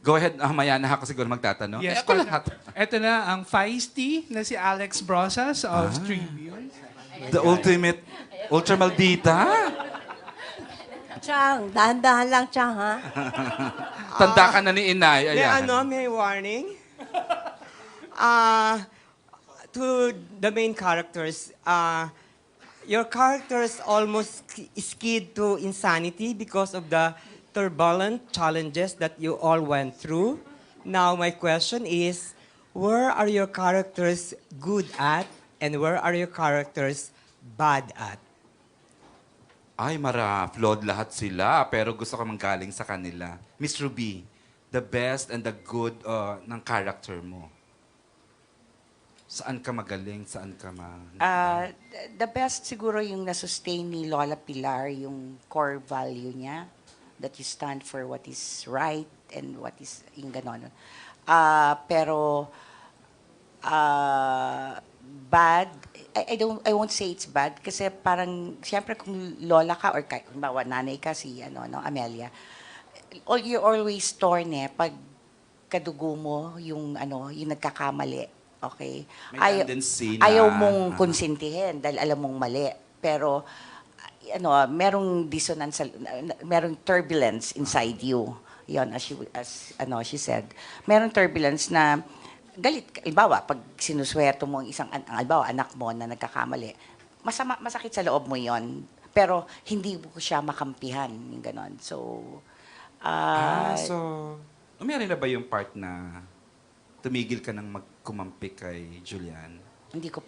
Go ahead, maya na ako siguro magtatanong. Yes, Ako lahat. Ito na ang feisty na si Alex Brosas of Tribune. The ultimate, ultra maldita. Chang, dahan-dahan lang, Chang, ha? Tanda ka na ni Inay. Ayan. May warning? To the main characters, your characters almost skid to insanity because of the turbulent challenges that you all went through. Now, my question is, where are your characters good at and where are your characters bad at? Ay, flawed lahat sila, pero gusto ko manggaling sa kanila. Miss Ruby, the best and the good ng character mo. Saan ka magaling? Saan ka The best siguro yung na-sustain ni Lola Pilar, yung core value niya, that you stand for what is right and what is yung ganon. Pero bad, I won't say it's bad kasi parang siyempre kung lola ka or kung bawa nanay ka si Amelia, you're always torn pag kadugo mo yung yung nagkakamali. Okay? May tendency na... Ayaw mong konsintihin dahil alam mong mali. Pero, merong dissonance, merong turbulence inside you. Yon, as she said. Merong turbulence na galit. Ibawa, pag sinuswerto mo ang isang, anak mo na nagkakamali, masakit sa loob mo yon. Pero, hindi mo siya makampihan. Yung ganon. So, meron na ba yung part na tumigil ka ng magkumampi kay Julian? Hindi pa.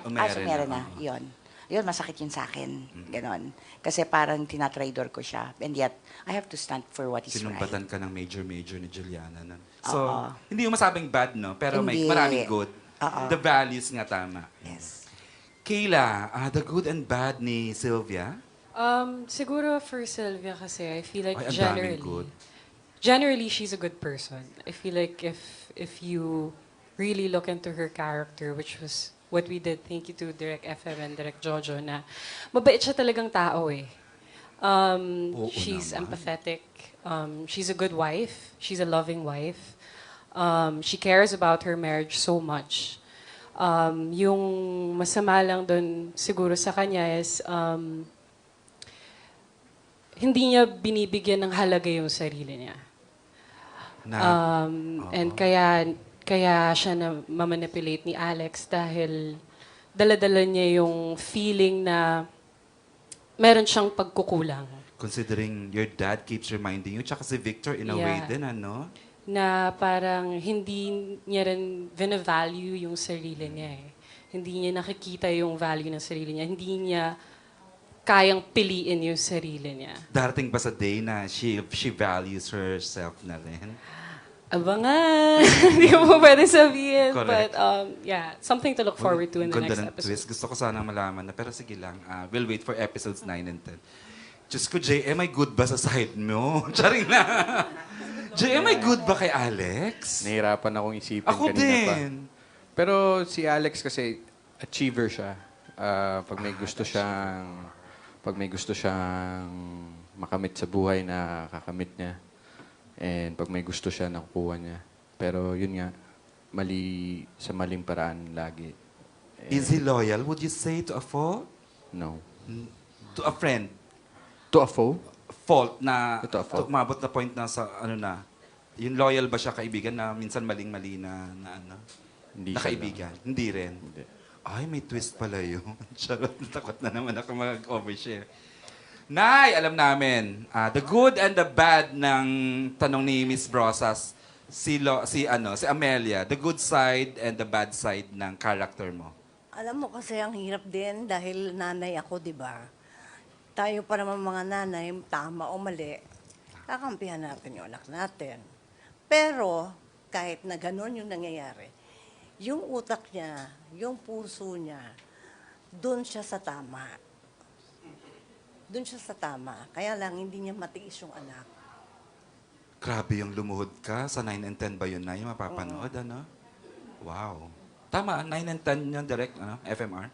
Meron Meron na. na. Yun, masakit yun sa akin. Ganon. Kasi parang tinatraidor ko siya. And yet, I have to stand for what is right. Sinumbatan ka ng major ni Juliana. No? So, Oo. hindi mo masabing bad, no? Pero may Hindi. maraming good. Oo. The values nga tama. Yes. Kayla, the good and bad ni Sylvia? Siguro for Sylvia kasi, I feel like Ay, ang daming good. generally she's a good person. I feel like if you really look into her character, which was what we did, thank you to Direk FM and Direk Jojo, na mabait siya talagang tao eh. She's naman. empathetic. She's a good wife. She's a loving wife. She cares about her marriage so much. Yung masama lang doon siguro sa kanya is hindi niya binibigyan ng halaga yung sarili niya. And kaya siya na mamanipulate ni Alex dahil dala-dala niya yung feeling na meron siyang pagkukulang. Considering your dad keeps reminding you, tsaka si Victor in a way din, ano? Na parang hindi niya rin vina-value yung sarili niya eh. Hindi niya nakikita yung value ng sarili niya. Hindi niya kayang piliin yung sarili niya. Darating ba sa day na she values herself na rin? Abangan! Hindi mo pwede sabihin. Correct. But yeah, something to look forward to in the Ganda next ng episode. twist. Gusto ko sanang malaman na. Pero sige lang, we'll wait for episodes 9 and 10. Diyos ko, JM, ay good ba sa side mo? Charing na. JM, ay good ba kay Alex? Nahirapan akong isipin Ako kanina pa. din. Pero si Alex kasi achiever siya. Pag may gusto siyang makamit sa buhay na kakamit niya. And pag may gusto siya, nakukuha niya. Pero yun nga, mali sa maling paraan lagi. Is he loyal, would you say, to a fault? No. To a friend? To a foe? Fault na, To a fault. umabot na point na sa, yung loyal ba siya kaibigan na minsan maling-mali na Hindi na siya kaibigan? Hindi rin. Hindi. Ay, may twist pala yun. Charot, takot na naman ako mag-overshare. Nay, alam namin, the good and the bad ng tanong ni Miss Brosas, si Amelia, the good side and the bad side ng character mo. Alam mo kasi ang hirap din dahil nanay ako, di ba? Tayo pa naman mga nanay, tama o mali, kakampihan natin yung anak natin. Pero kahit na gano'n yung nangyayari, yung utak niya, yung puso niya, doon siya sa tama. Doon siya sa tama. Kaya lang, hindi niya matiis yung anak. Grabe yung lumuhod ka. Sa 9 and 10 ba yun na yung mapapanood, ano? Wow. Tama, 9 and 10 yung direct, FMR.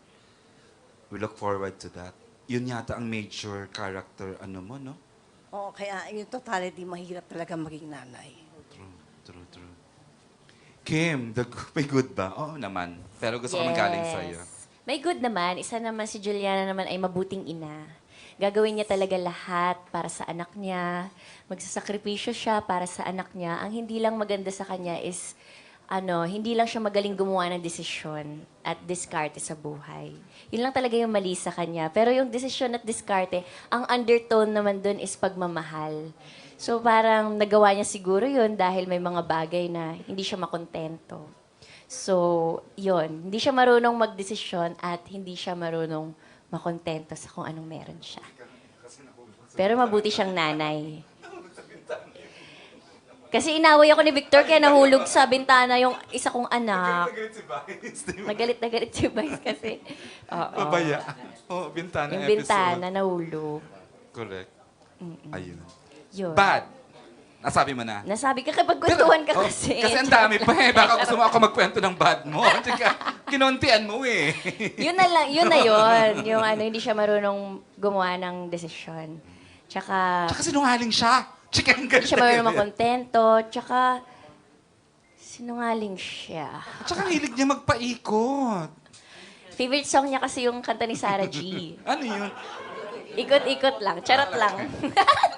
We look forward to that. Yun yata ang major character, mo, no? Oo, kaya yung totality, mahirap talaga maging nanay. True. Kim, may good ba? Oo naman. Pero gusto ko galing sa'yo. May good naman. Isa naman si Juliana naman ay mabuting ina. Gagawin niya talaga lahat para sa anak niya. Magsasakripisyo siya para sa anak niya. Ang hindi lang maganda sa kanya is, hindi lang siya magaling gumawa ng desisyon at diskarte sa buhay. Yun lang talaga yung mali sa kanya. Pero yung desisyon at diskarte, ang undertone naman dun is pagmamahal. So parang nagawa niya siguro yun dahil may mga bagay na hindi siya makontento. So, yun. Hindi siya marunong magdesisyon at hindi siya marunong makontento sa kung anong meron siya. Pero mabuti siyang nanay. Kasi inaway ako ni Victor kaya nahulog sa bintana yung isa kong anak. Nagalit na galit si Vice kasi. Oo. Babaya. Bintana Yung episode. bintana nahulog. Correct. Ayun. Yun. Bad. Nasabi mo na. Nasabi ka kapag kwentuhan ka kasi. Kasi ang dami pa eh. Baka gusto mo ako magkwento ng bad mo. Tsaka, kinuntian mo eh. Yun na lang, yun na yun. Yung hindi siya marunong gumawa ng desisyon. Tsaka, Tsaka sinungaling siya. Chika, ang hindi siya marunong galing. makontento. Tsaka, sinungaling siya. Tsaka ang hilig niya magpaikot. Favorite song niya kasi yung kanta ni Sarah G. Ano yun? Ikot-ikot lang. Charot lang.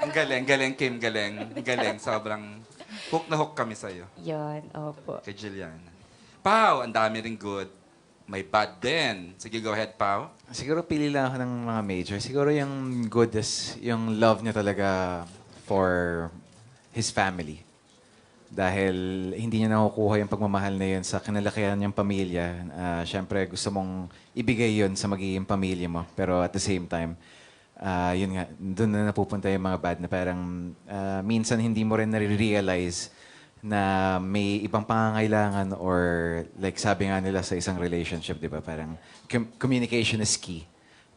Ang galing, Kim, galing. Sobrang hook na hook kami sa'yo. Yun, opo. Kay Juliana. Pao, ang dami ring good. May bad din. Sige, go ahead, Pao. Siguro pili lang ako ng mga major. Siguro yung good is yung love niya talaga for his family. Dahil hindi niya nakukuha yung pagmamahal na yun sa kinalakihan niyang pamilya. Siyempre, gusto mong ibigay yun sa magiging pamilya mo. Pero at the same time, yun nga, doon na napupunta yung mga bad na parang minsan hindi mo rin nare-realize na may ibang pangangailangan or like sabi nga nila sa isang relationship, di ba? Parang communication is key.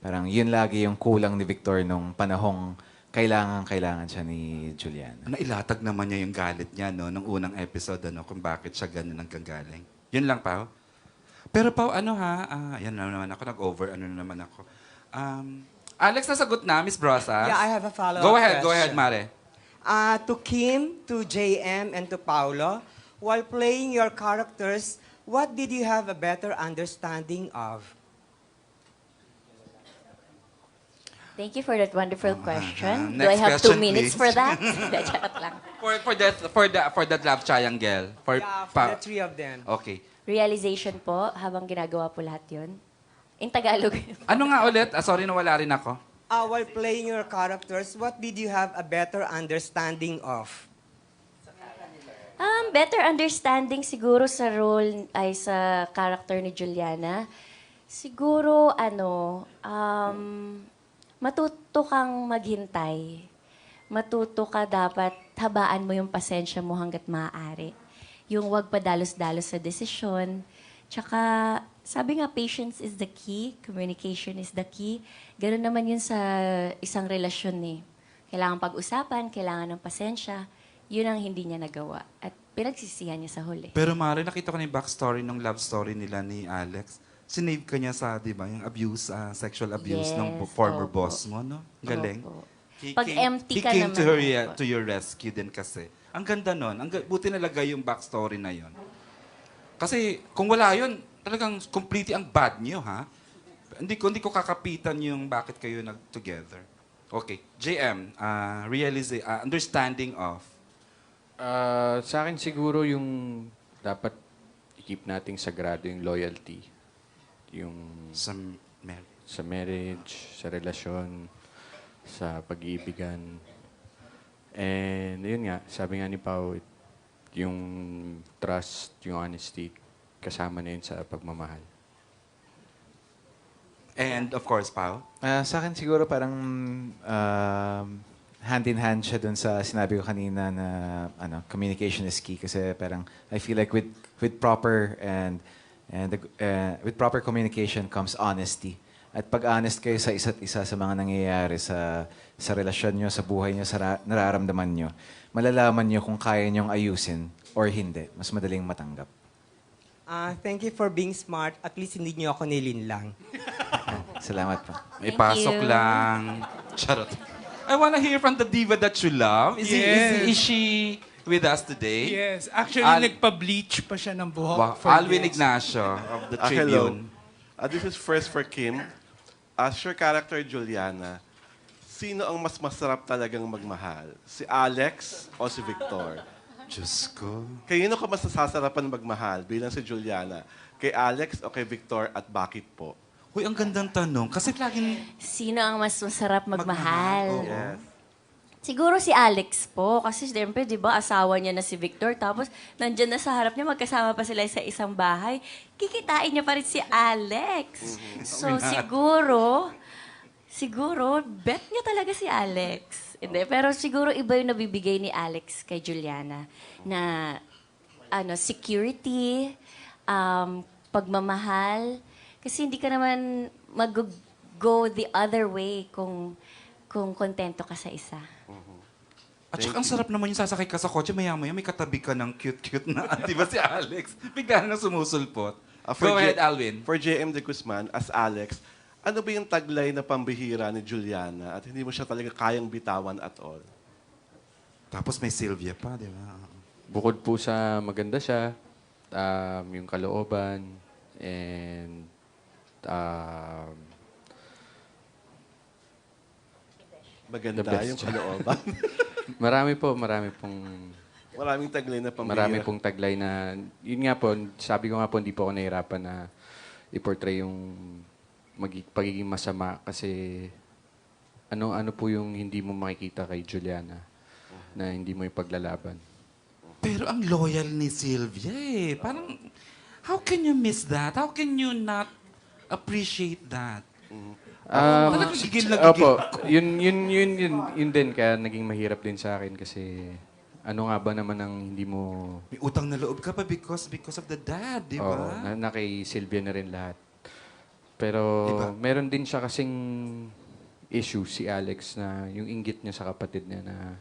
Parang yun lagi yung kulang ni Victor nung panahong kailangan siya ni Juliana. Nailatag naman niya yung galit niya, no? Nung unang episode, kung bakit siya ganun ang gagaling. Yun lang, Pao. Pero, Pao, yan na naman ako, naman ako. Alex, nasagot na, Miss Brosa. Yeah, I have a follow-up Go ahead, question. Mare. To Kim, to JM, and to Paolo, while playing your characters, what did you have a better understanding of? Thank you for that wonderful question. Do Next I have 2 question, minutes please. for that? Charot lang. For that love triangle. Yeah, for the three of them. Okay. Realization po, habang ginagawa po lahat yun. In Tagalog. Ano nga ulit? Sorry, nawala rin ako. While playing your characters, what did you have a better understanding of? Better understanding siguro sa role ay sa character ni Juliana. Siguro, matuto kang maghintay. Matuto ka dapat habaan mo yung pasensya mo hanggat maaari. Yung wag padalos-dalos sa desisyon. Tsaka, sabi nga, patience is the key, communication is the key. Ganun naman yun sa isang relasyon eh. Kailangan pag-usapan, kailangan ng pasensya. Yun ang hindi niya nagawa. At pinagsisihan niya sa huli. Pero Mare, nakita ko na yung backstory ng love story nila ni Alex. Sinave ka niya sa, di ba, yung abuse, sexual abuse ng Yes, former opo. boss mo, no? Galing. Opo. He Pag empty ka he came naman, to your rescue din kasi. Ang ganda nun. Buti nalagay yung backstory na yon. Kasi kung wala yun, talagang completely ang bad niyo, ha? Hindi ko kakapitan yung bakit kayo nag-together. Okay. JM, understanding of. Sa akin siguro yung dapat i-keep nating sagrado yung loyalty. Yung Sa sa marriage, sa relasyon, sa pag-iibigan. And yun nga, sabi nga ni Pao, yung trust, yung honesty, kasama na yun sa pagmamahal. And of course, Pao. Sa akin siguro parang hand in hand siya dun sa sinabi ko kanina na communication is key kasi parang I feel like with proper with proper communication comes honesty. At pag honest kayo sa isa't isa sa mga nangyayari sa relasyon nyo, sa buhay nyo, sa nararamdaman nyo, malalaman nyo kung kaya nyong ayusin or hindi. Mas madaling matanggap. Thank you for being smart. At least hindi niyo ako nilinlang. Salamat po. May Thank pasok you. lang. Charot. I wanna hear from the diva that you love. Is with us today. Yes, actually Al- nagpa-bleach pa siya ng buhok. Wow, for Alvin this. Ignacio of the Hello. Tribune. This is first for Kim. As your character, Juliana, sino ang mas masarap talagang magmahal? Si Alex o si Victor? Diyos ko. Kanino ka mas nasasarapan magmahal bilang si Juliana? Kay Alex o kay Victor at bakit po? Uy, ang gandang tanong. Kasi laging... Sino ang mas masarap magmahal? Oo. Yes. Siguro si Alex po. Kasi siyempre, di ba, asawa niya na si Victor. Tapos, nandyan na sa harap niya, magkasama pa sila sa isang bahay. Kikitain niya pa rin si Alex. So, siguro, bet niya talaga si Alex. Hindi, pero siguro iba yung nabibigay ni Alex kay Juliana. Na, security, pagmamahal. Kasi hindi ka naman mag-go the other way kung kontento ka sa isa. At saka ang sarap naman yung sasakay ka sa kotse, maya-maya may katabi ka ng cute-cute na, di ba si Alex? Bigla na sumusulpot. Go ahead, Alvin. For JM de Guzman, as Alex, ano ba yung taglay na pambihira ni Juliana at hindi mo siya talaga kayang bitawan at all? Tapos may Sylvia pa, di ba? Bukod po sa maganda siya, yung kalooban, and Maganda The best yung siya. kalooban. marami pong Maraming taglay na pambihira. marami pong taglay na, yun nga po, sabi ko nga po, hindi po ako nahirapan na i-portray yung pagiging masama kasi ano po yung hindi mo makikita kay Juliana na hindi mo ipaglalaban. Pero ang loyal ni Sylvia eh. Parang, how can you miss that? How can you not appreciate that? Talagang gigil na gigil Opo, ako. yun din kaya naging mahirap din sa akin kasi ano nga ba naman ang hindi mo May utang na loob ka pa because of the dad, di ba? na kay Sylvia na rin lahat. Pero Diba? meron din siya kasing issue si Alex na yung inggit niya sa kapatid niya na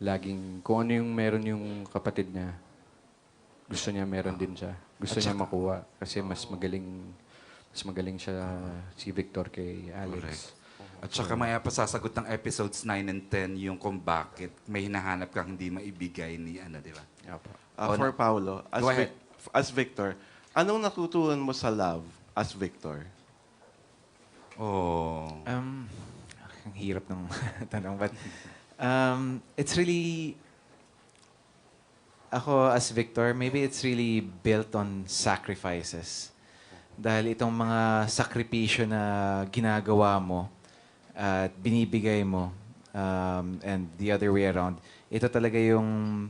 laging kung ano yung meron yung kapatid niya gusto niya meron din siya. Gusto niya makuha kasi mas magaling siya si Victor kay Alex. Correct. At saka may pasasagot ng episodes 9 and 10 yung kung bakit may hinahanap kang hindi maibigay ni di ba? Opo. For Paolo, Go ahead. as Victor, anong natutunan mo sa love as Victor? Oh. Ang hirap ng tanong. But it's really, ako as Victor, maybe it's really built on sacrifices. Dahil itong mga sakripisyo na ginagawa mo at binibigay mo and the other way around, ito talaga yung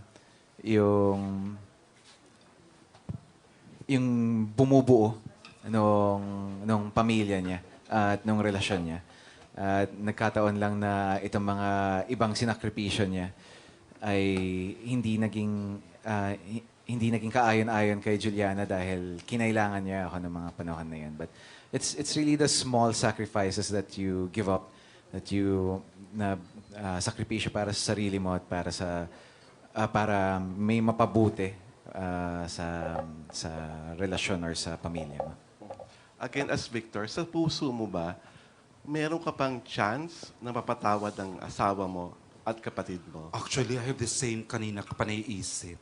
bumubuo nung pamilya niya at nung relasyon niya. At nagkataon lang na itong mga ibang sinakripisyo niya ay hindi naging kaayon-ayon kay Juliana dahil kinailangan niya ako ng mga panahon na yun. But it's really the small sacrifices that you give up, that you sakripisyo para sa sarili mo at para may mapabuti sa relasyon or sa pamilya mo. Again, as Victor, sa puso mo ba, meron ka pang chance na mapatawad ng asawa mo at kapatid mo? Actually, I have the same kanina pa naiisip.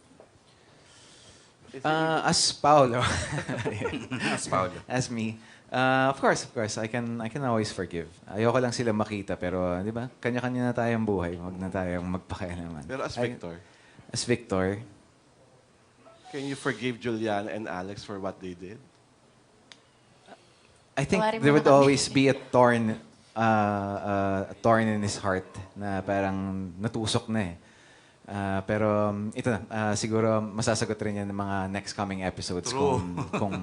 As Paolo, As Paolo. as me, of course, I can always forgive. Ayoko lang sila makita, pero di ba, kanya-kanya na tayong buhay, wag na tayong magpakialaman. Pero as Victor, As Victor, can you forgive Juliana and Alex for what they did? I think Tawarin mo there na would kami. always be a thorn in his heart na parang natusok na eh. Pero ito na, siguro masasagot rin yan ng mga next coming episodes True. kung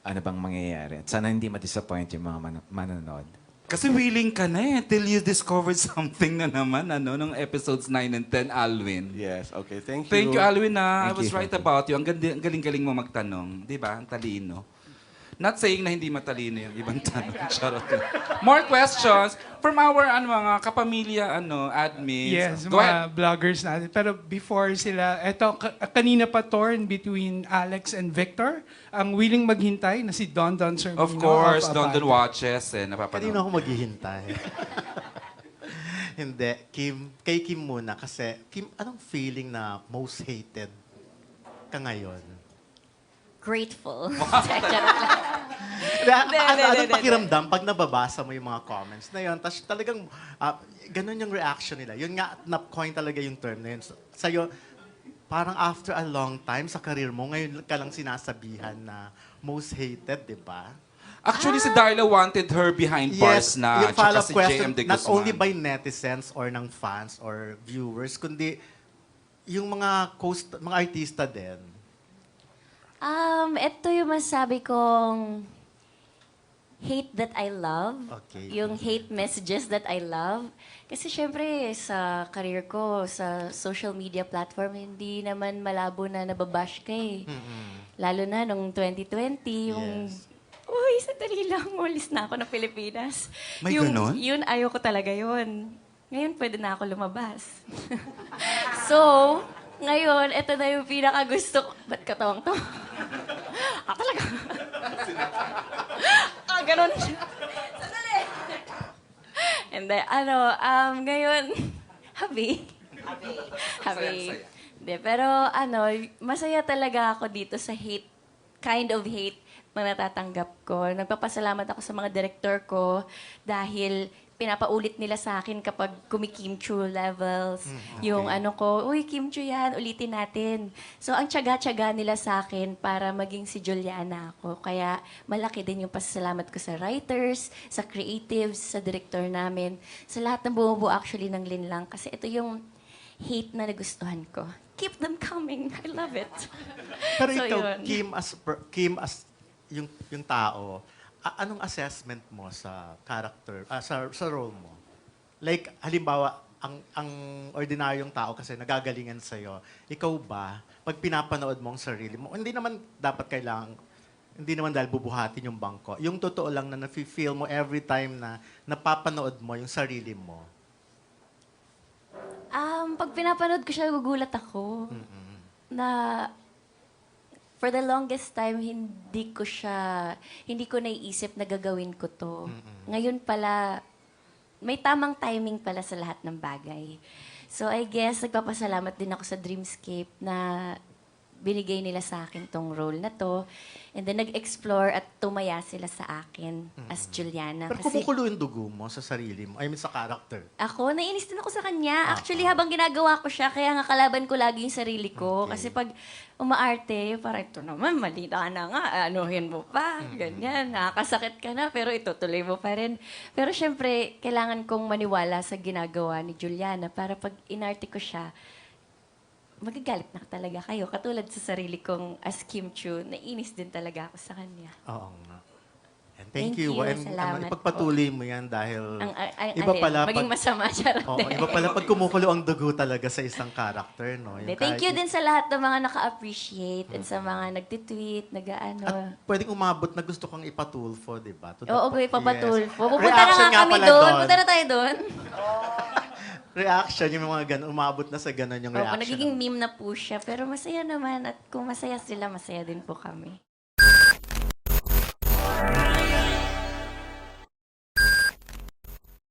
ano bang mangyayari. At sana hindi ma-disappoint yung mga manonood. Kasi willing ka na eh, till you discovered something na naman, nung episodes 9 and 10, Alvin. Yes, okay. Thank you. Thank you, Alvin, I Thank was you, right thank you. about you. Ang galing-galing mo magtanong. Di ba? Ang talino. Not saying na hindi matalino yung ibang tanong. Charot. More questions from our mga kapamilya admins. Yes, Go ahead. mga vloggers natin. Pero before sila, eto, kanina pa torn between Alex and Victor. Ang willing maghintay na si Don Sermino. Of course, of Don Abante. watches. Napapanood. Kanina ako maghihintay. Hindi, Kim. Kay Kim muna. Kasi, Kim, anong feeling na most hated ka ngayon? Grateful. Charot lang. Anong pakiramdam pag nababasa mo yung mga comments na yun? Tapos talagang, ganun yung reaction nila. Yun nga, na-coin talaga yung term na yun. Sa'yo, parang after a long time sa career mo, ngayon ka lang sinasabihan na most hated, di ba? Actually, si Darla wanted her behind bars na, yung tsaka follow-up si question, JM De not Guzman. only by netizens or ng fans or viewers, kundi yung mga mga artista din. Ito yung masabi kong hate that I love. Okay. Yung hate messages that I love. Kasi syempre, sa career ko, sa social media platform, hindi naman malabo na nababash ka eh. Lalo na nung 2020, yung... Yes. Uy, sandali lang, umalis na ako ng Pilipinas. May ganon? Yun, ayoko talaga yun. Ngayon, pwede na ako lumabas. So, ngayon, ito na yung pinaka-gusto ko. Ba't katawang to? Talaga. Ganon. Sandali. And then, ngayon, happy. Happy. Hindi, pero masaya talaga ako dito sa kind of hate na natatanggap ko. Nagpapasalamat ako sa mga director ko dahil pinapaulit nila sa akin kapag kumikimchu levels. Yung uy, kimchu yan, ulitin natin. So, ang tiyaga-tiyaga nila sa akin para maging si Juliana ako. Kaya, malaki din yung pasasalamat ko sa writers, sa creatives, sa director namin, sa lahat ng bumubuo actually ng Linlang. Kasi ito yung hate na nagustuhan ko. Keep them coming. I love it. Pero So, ikaw, yun. Kim as yung tao, anong assessment mo sa character, sa role mo? Like, halimbawa, ang ordinaryong tao kasi nagagalingan sa'yo, ikaw ba, pag pinapanood mo ang sarili mo, hindi naman dahil bubuhatin yung bangko. Yung totoo lang na nafe-feel mo every time na napapanood mo yung sarili mo. Pag pinapanood ko siya, gugulat ako. Na for the longest time, hindi ko naiisip na gagawin ko to. Ngayon pala, may tamang timing pala sa lahat ng bagay. So I guess, nagpapasalamat din ako sa Dreamscape na binigay nila sa akin tong role na to. And then nag-explore at tumaya sila sa akin as Juliana. Pero kumukulo yung dugo mo sa sarili mo, I mean sa character. Ako, naiinis din ako sa kanya. Actually, habang ginagawa ko siya, kaya nga kalaban ko lagi yung sarili ko. Okay. Kasi pag umaarte, parang ito naman, mali na nga, anuhin mo pa, ganyan, nakakasakit ka na, pero itutuloy mo pa rin. Pero syempre, kailangan kong maniwala sa ginagawa ni Juliana para pag inarte ko siya, magagalit na talaga kayo. Katulad sa sarili kong as Kim Chu, naiinis din talaga ako sa kanya. Oo nga. And thank Thank you. you. And Salamat ipagpatuloy mo yan dahil Iba pala maging masama, charot. iba pala pag kumukulo ang dugo talaga sa isang character, no? Yung Thank you kahit- din sa lahat ng mga naka-appreciate and sa mga nagtitweet, At pwedeng umabot na gusto kang ipatulfo, di ba? To the Oo, po- ipapatulfo. Yes. Pupunta na Reaction nga nga kami pala doon. doon. Punta na tayo doon. Reaction, yung mga ganun, umabot na sa ganun yung Opo, reaction. nagiging meme na po siya. Pero masaya naman. At kung masaya sila, masaya din po kami.